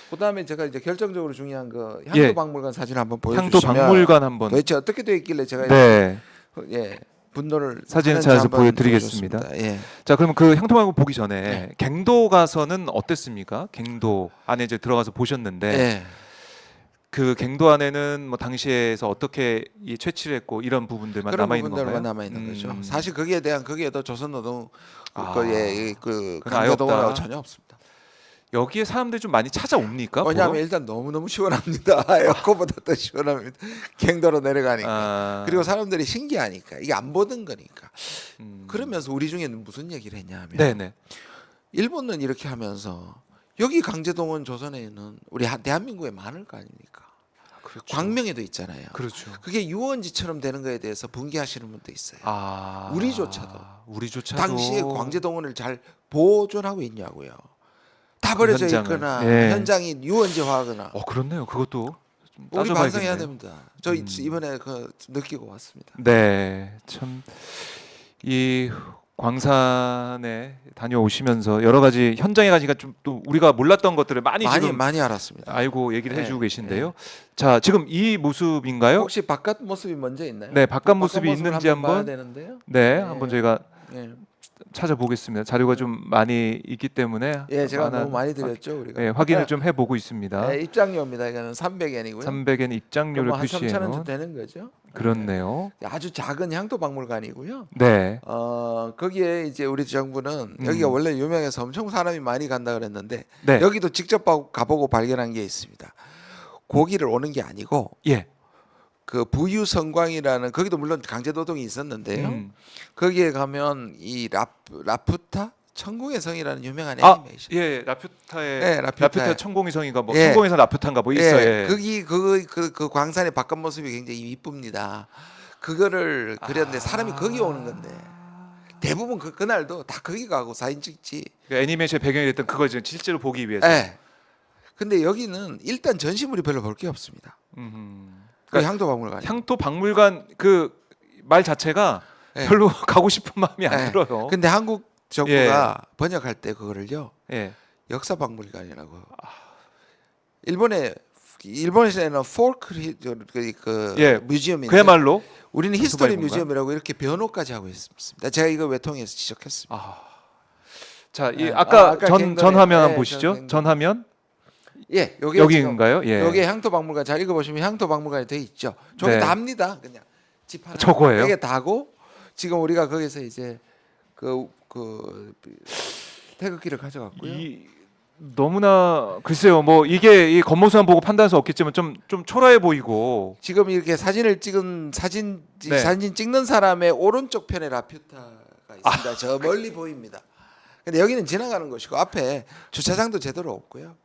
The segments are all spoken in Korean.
그다음에 제가 이제 결정적으로 중요한 거 예. 향토박물관 사진 한번 보여주시면 향토박물관 한번. 도대체 어떻게 되어 있길래 제가 네. 예 분노를 사진을 하는지 찾아서 한번 보여드리겠습니다. 보여줬습니다. 예. 자, 그러면 그 향토박물관 보기 전에 네. 갱도 가서는 어땠습니까? 갱도 안에 이제 들어가서 보셨는데 예. 그 갱도 안에는 뭐 당시에서 어떻게 이 채취를 했고 이런 부분들만 그런 남아 있는 건가요? 부분들만 남아 있는 거죠. 사실 거기에 대한 거기에도 조선노동 그의 그 그건 아예 없다. 강제동원하고 전혀 없습니다. 여기에 사람들이 좀 많이 찾아옵니까? 왜냐하면 보러? 일단 너무 시원합니다. 에어컨보다 더 시원합니다. 갱도로 내려가니까. 그리고 사람들이 신기하니까 이게 안 보던 거니까. 그러면서 우리 중에는 무슨 얘기를 했냐면 네네. 일본은 이렇게 하면서 여기 강제동원 조선에는 우리 대한민국에 많을 거 아닙니까? 그렇죠. 광명에도 있잖아요. 그렇죠. 그게 유원지처럼 되는 거에 대해서 분개하시는 분도 있어요. 우리조차도 당시에 강제동원을 잘 보존하고 있냐고요. 다 그 버려져 현장을. 있거나 예. 현장이 유원지화하거나 그렇네요. 그것도 좀 우리 반성해야 따져봐야겠네요. 됩니다. 저 이번에 그 느끼고 왔습니다. 네, 참 이 광산에 다녀오시면서 여러 가지 현장에 가니까 좀 또 우리가 몰랐던 것들을 많이 지금 많이 알았습니다. 알고 얘기를 네, 해주고 계신데요. 자, 지금 이 모습인가요? 혹시 바깥 모습이 먼저 있나요? 네, 바깥 모습이 모습을 있는지 봐야 한번 되는데요. 네, 네. 한번 저희가 예, 찾아보겠습니다. 자료가 좀 많이 있기 때문에 예 제가 하나 너무 많이 드렸죠 우리가. 네, 확인을 좀 해보고 있습니다. 네, 입장료입니다. 이거는 300엔이고요. 300엔 입장료를 한 3,000원 표시해 좀 놓은 되는 거죠. 그렇네요. 네, 아주 작은 향토박물관이고요. 네, 거기에 이제 우리 정부는 여기가 원래 유명해서 엄청 사람이 많이 간다 그랬는데 네, 여기도 직접 가보고 발견한 게 있습니다. 고기를 오는 게 아니고 예, 그 부유성광이라는 거기도 물론 강제노동이 있었는데요. 거기에 가면 이 라푸타 천궁의 성이라는 유명한 애니메이션. 예, 라퓨타의 네, 라퓨타 천공의 성인가 뭐 예. 천공의 성 라퓨타인가 뭐 있어요. 예. 거기 그 광산의 바깥 모습이 굉장히 이쁩니다. 그거를 그렸는데 사람이 거기 오는 건데 대부분 그날도 다 거기 가고 사진 찍지. 그 애니메이션 배경이 됐던 그걸 지금 실제로 보기 위해서. 예. 근데 여기는 일단 전시물이 별로 볼 게 없습니다. 그 향토박물관. 향토 박물관 그 말 자체가 예. 별로 가고 싶은 마음이 안 예. 들어요. 근데 한국 정부가 번역할 때 그거를요 예. 역사박물관이라고. 일본에서는 포크 그 예. 뮤지엄인데 그야말로 우리는 히스토리 박물관인가? 뮤지엄이라고 이렇게 변호까지 하고 있습니다. 제가 이거 외통해서 지적했습니다. 자, 이 예. 아까 아까 전 갱도네. 화면 한번 예, 보시죠. 갱도. 전 화면 예, 여기인가요? 예. 여기 향토박물관 잘 읽어보시면 향토박물관이 돼 있죠. 저기 네. 다 합니다. 그냥 집 하나. 저거예요? 이게 다고 지금 우리가 거기서 이제 그 태극기를 가져갔고요. 너무나 글쎄요. 뭐 이게 이 겉모습만 보고 판단할 수 없겠지만 좀 초라해 보이고. 지금 이렇게 사진을 찍은 사진 찍는 사람의 오른쪽 편에 라퓨타가 있습니다. 저 멀리 보입니다. 근데 여기는 지나가는 곳이고 앞에 주차장도 제대로 없고요.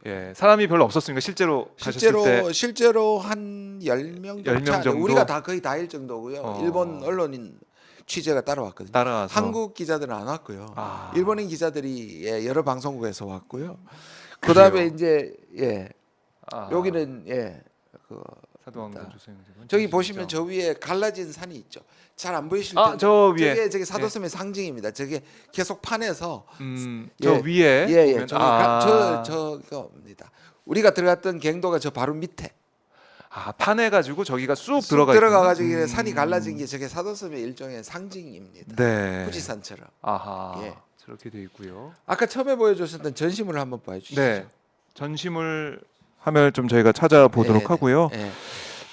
예. 사람이 별로 없었으니까 실제로 가셨을 때 실제로 한 10명 10명 정도? 우리가 다 거의 다일 정도고요. 일본 언론인 취재가 따라왔거든요. 따라와서 한국 기자들은 안 왔고요. 일본인 기자들이 여러 방송국에서 왔고요. 그래요? 그다음에 이제 여기는 그 사도왕건 조선영제군. 저기 보시면 저 위에 갈라진 산이 있죠. 잘 안 보이실 텐데 저 위에 저게 사도섬의 상징입니다. 저게 계속 판에서 저 위에 보면, 저겁니다. 우리가 들어갔던 갱도가 저 바로 밑에 판해 가지고 저기가 쑥 들어가 가지고 산이 갈라진 게 저게 사도섬의 일종의 상징입니다. 네. 후지산처럼. 아하. 예. 저렇게 돼 있고요. 아까 처음에 보여줬었던 전시물을 한번 보여주시죠. 네. 전시물 화면을 좀 저희가 찾아보도록 하고요. 네.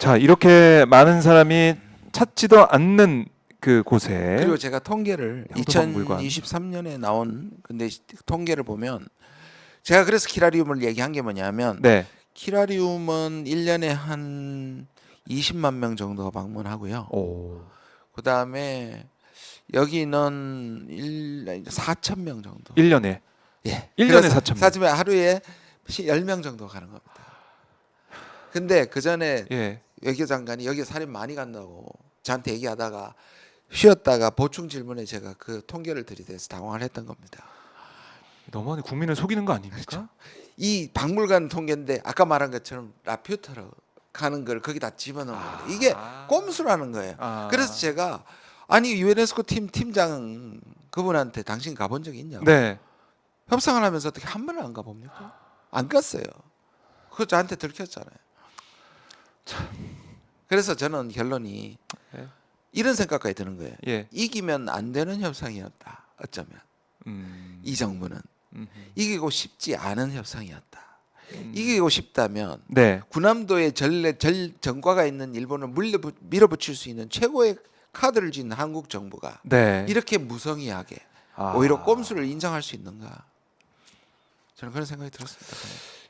자, 이렇게 많은 사람이 찾지도 않는 그 곳에 그리고 제가 통계를 향토박물관. 2023년에 나온 근데 통계를 보면 제가 그래서 키라리움을 얘기한 게 뭐냐면 네. 키라리움은 1년에 한 20만 명 정도가 방문하고요. 그다음에 여기는 4천 명 정도. 1년에. 예. 1년에 4천 명. 사실 하루에 10명 정도 가는 겁니다. 근데 그 전에 예. 외교장관이 여기 사람 많이 간다고 저한테 얘기하다가 쉬었다가 보충 질문에 제가 그 통계를 들이대서 당황을 했던 겁니다. 너무 국민을 속이는 거 아닙니까? 그렇죠. 이 박물관 통계인데 아까 말한 것처럼 라퓨타로 가는 걸 거기다 집어넣은 겁니다. 이게 꼼수라는 거예요. 그래서 제가 아니 유네스코 팀장 그분한테 당신 가본 적이 있냐고. 네. 협상을 하면서 어떻게 한 번을 안 가봅니까? 안 껐어요. 그거 저한테 들켰잖아요. 그래서 저는 결론이 예. 이런 생각까지 드는 거예요. 예. 이기면 안 되는 협상이었다. 어쩌면 이 정부는 이기고 싶지 않은 협상이었다. 이기고 싶다면 네. 군함도에 전과가 있는 일본을 밀어붙일 수 있는 최고의 카드를 쥔 한국 정부가 네. 이렇게 무성의하게 아. 오히려 꼼수를 인정할 수 있는가? 저는 그런 생각이 들었습니다.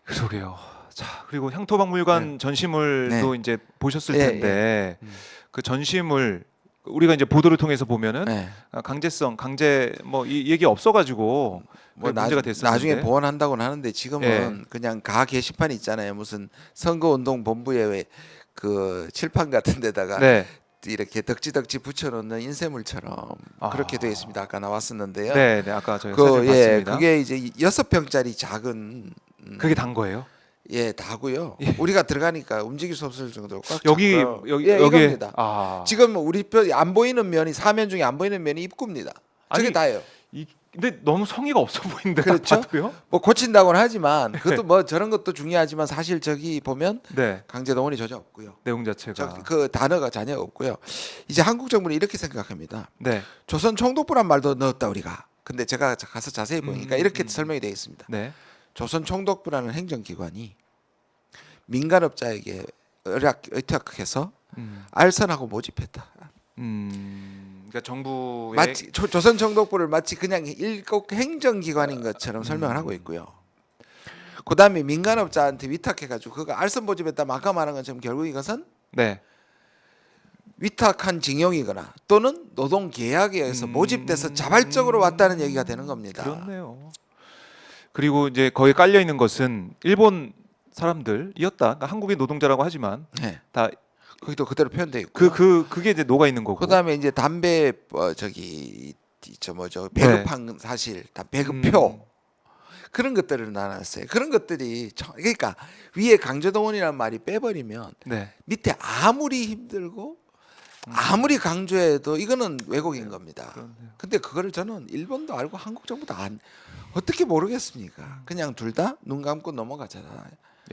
그러게요. 자, 그리고 향토박물관 전시물도 네. 이제 보셨을 예, 텐데 예. 그 전시물 우리가 이제 보도를 통해서 보면은 네. 강제성, 강제 뭐 이 얘기 없어가지고 뭐 문제가 됐었는데 나중에 보완한다고는 하는데 지금은 예. 그냥 가 게시판 있잖아요. 무슨 선거운동본부에 왜 그 칠판 같은 데다가 네. 이렇게 덕지덕지 붙여놓는 인쇄물처럼 아. 그렇게 되어 있습니다. 아까 나왔었는데요. 네, 네 아까 저희 사진 예, 봤습니다. 그게 이제 6평짜리 작은 그게 단 거예요? 예, 다고요. 예. 우리가 들어가니까 움직일 수 없을 정도로 꽉 여기 찼고요. 여기 예, 여기 이겁니다. 아. 지금 우리 안 보이는 면이 사면 중에 안 보이는 면이 입구입니다. 저게 아니, 다예요. 근데 너무 성의가 없어 보이는데 그렇죠? 딱 봐도요? 뭐 고친다고는 하지만 그것도 뭐 저런 것도 중요하지만 사실 저기 보면 네. 강제동원이 전혀 없고요. 내용 자체가 그 단어가 전혀 없고요. 이제 한국 정부는 이렇게 생각합니다. 네. 조선 총독부란 말도 넣었다 우리가. 근데 제가 가서 자세히 보니까 이렇게 음. 설명이 되어 있습니다. 네. 조선 총독부라는 행정기관이 민간업자에게 의탁해서 알선하고 모집했다. 그러니까 정부의 마치 조선 총독부를 마치 그냥 일국 행정기관인 것처럼 설명을 하고 있고요. 그다음에 민간업자한테 위탁해가지고 그거 알선 모집했다면 아까 말한 것처럼 결국 이것은 네. 위탁한 징용이거나 또는 노동 계약에 의해서 모집돼서 자발적으로 왔다는 얘기가 되는 겁니다. 그렇네요. 그리고 이제 거기에 깔려 있는 것은 일본 사람들이었다. 그러니까 한국인 노동자라고 하지만 네. 다 거기도 그대로 표현돼 있고. 그게 이제 녹아 있는 거고. 그다음에 이제 담배 저기 저 뭐죠 배급한 사실 다 배급표 그런 것들을 나눴어요. 그런 것들이 그러니까 위에 강제동원이라는 말이 빼버리면 네. 밑에 아무리 힘들고 아무리 강조해도 이거는 왜곡인 겁니다. 그렇네요. 근데 그거를 저는 일본도 알고 한국 정부도 안 어떻게 모르겠습니까? 그냥 둘 다 눈 감고 넘어가잖아요.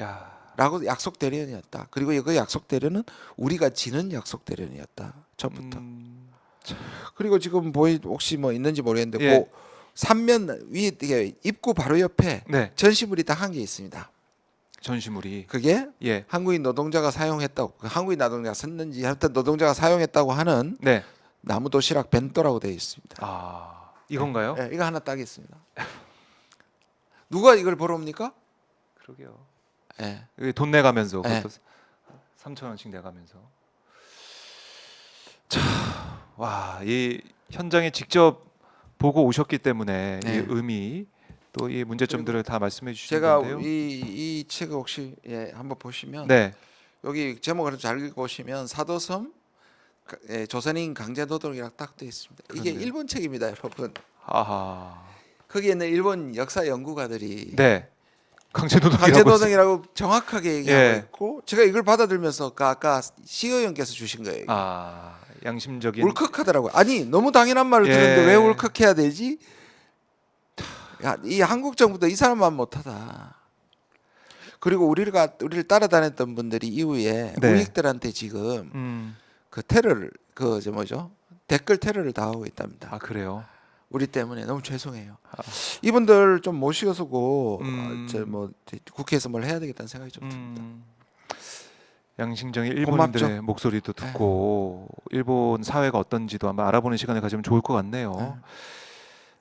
야. 라고 약속 대련이었다. 그리고 그 약속 대련은 우리가 지는 약속 대련이었다. 처음부터. 그리고 지금 혹시 뭐 있는지 모르겠는데 예. 그 삼면 위에 이게 입구 바로 옆에 네. 전시물이 딱 한 개 있습니다. 전시물이 그게 예. 한국인 노동자가 사용했다고 한국인 노동자가 썼는지 하여튼 노동자가 사용했다고 하는 네. 나무 도시락 벤또라고 되어 있습니다. 아, 이건가요? 예, 이거 하나 딱 있습니다. 누가 이걸 보러 옵니까? 그러게요. 예. 여기 돈 내가면서 네. 그것도 3,000원씩 내가면서. 와, 이 현장에 직접 보고 오셨기 때문에 네. 이 의미 또 이 문제점들을 다 말씀해 제가 주시는데요. 이 책을 혹시 한번 보시면 네. 여기 제목을 잘 읽어보시면 사도섬 조선인 강제노동이라고 딱 되어 있습니다. 이게 그렇네요. 일본 책입니다, 여러분. 아하. 거기에 있는 일본 역사 연구가들이 네. 강제노동이라고 강제노동이라고 정확하게 얘기하고 예. 있고 제가 이걸 받아들면서 아까 시의원께서 주신 거예요. 아, 양심적인 울컥하더라고요. 아니 너무 당연한 말을 예. 듣는데 왜 울컥해야 되지? 야, 이 한국 정부도 이 사람만 못하다. 그리고 우리를 따라다녔던 분들이 이후에 네. 우익들한테 지금 그 테러를 저 뭐죠 댓글 테러를 당하고 있답니다. 아, 그래요. 우리 때문에 너무 죄송해요. 이분들 좀 모시고서고 저 뭐 국회에서 뭘 해야 되겠다는 생각이 좀 듭니다. 양심적인 일본인들의 고맙죠. 목소리도 듣고 일본 사회가 어떤지도 한번 알아보는 시간을 가지면 좋을 것 같네요.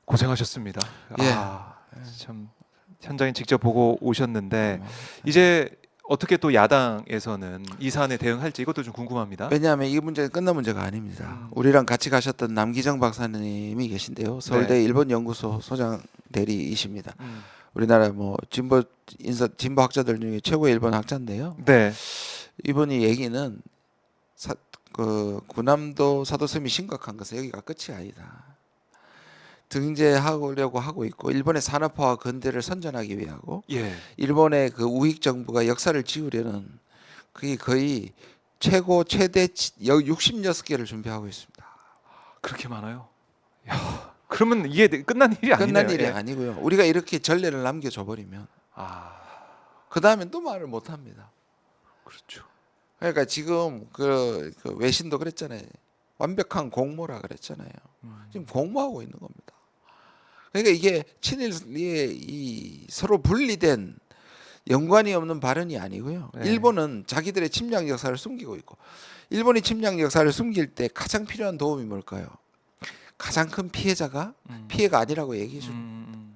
고생하셨습니다. 예. 참 현장에 직접 보고 오셨는데 이제 어떻게 또 야당에서는 이 사안에 대응할지 이것도 좀 궁금합니다. 왜냐하면 이 문제는 끝난 문제가 아닙니다. 우리랑 같이 가셨던 남기정 박사님이 계신데요. 서울대 네. 일본 연구소 소장 대리이십니다. 우리나라 뭐 진보 학자들 중에 최고의 일본 학자인데요. 네. 이분이 얘기는 그 군함도 사도섬이 심각한 것은 여기가 끝이 아니다. 등재하려고 하고 있고 일본의 산업화와 근대를 선전하기 위하고 예. 일본의 그 우익 정부가 역사를 지우려는 그게 거의 최대 66개를 준비하고 있습니다. 그렇게 많아요. 야, 그러면 이게 끝난 일이 아니네요. 끝난 일이 예. 아니고요. 우리가 이렇게 전례를 남겨줘 버리면 아, 그 다음엔 또 말을 못 합니다. 그렇죠. 그러니까 지금 그 외신도 그랬잖아요. 완벽한 공모라 그랬잖아요. 지금 공모하고 있는 겁니다. 그러니까 이게 친일의 이 서로 분리된 연관이 없는 발언이 아니고요. 네. 일본은 자기들의 침략 역사를 숨기고 있고, 일본이 침략 역사를 숨길 때 가장 필요한 도움이 뭘까요? 가장 큰 피해자가 피해가 아니라고 얘기해 주는.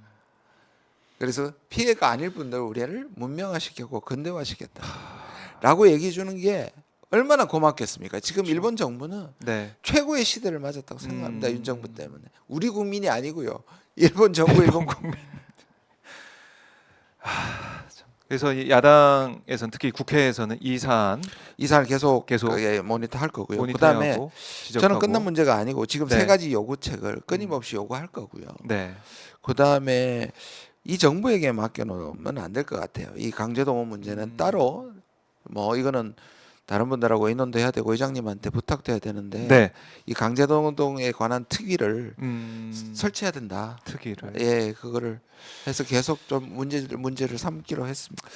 그래서 피해가 아닐 뿐더러 우리를 문명화시키고 근대화시켰다라고 얘기해 주는 게 얼마나 고맙겠습니까? 지금 일본 정부는 네. 최고의 시대를 맞았다고 생각합니다. 윤 정부 때문에. 우리 국민이 아니고요. 일본 정부, 일본 국민. 그래서 이 야당에서는 특히 국회에서는 이 사안 이 사안을 계속 계속 모니터 할 거고요. 그다음에 모니터하고 지적하고. 저는 끝난 문제가 아니고 지금 네. 세 가지 요구책을 끊임없이 요구할 거고요. 네. 그다음에 이 정부에게 맡겨놓으면 안 될 것 같아요. 이 강제동원 문제는 따로 뭐 이거는 다른 분들하고 의논도 해야 되고 의장님한테 부탁도 해야 되는데 네. 이 강제동원에 관한 특위를 설치해야 된다. 특위를. 예, 그거를 해서 계속 좀 문제를 삼기로 했습니다.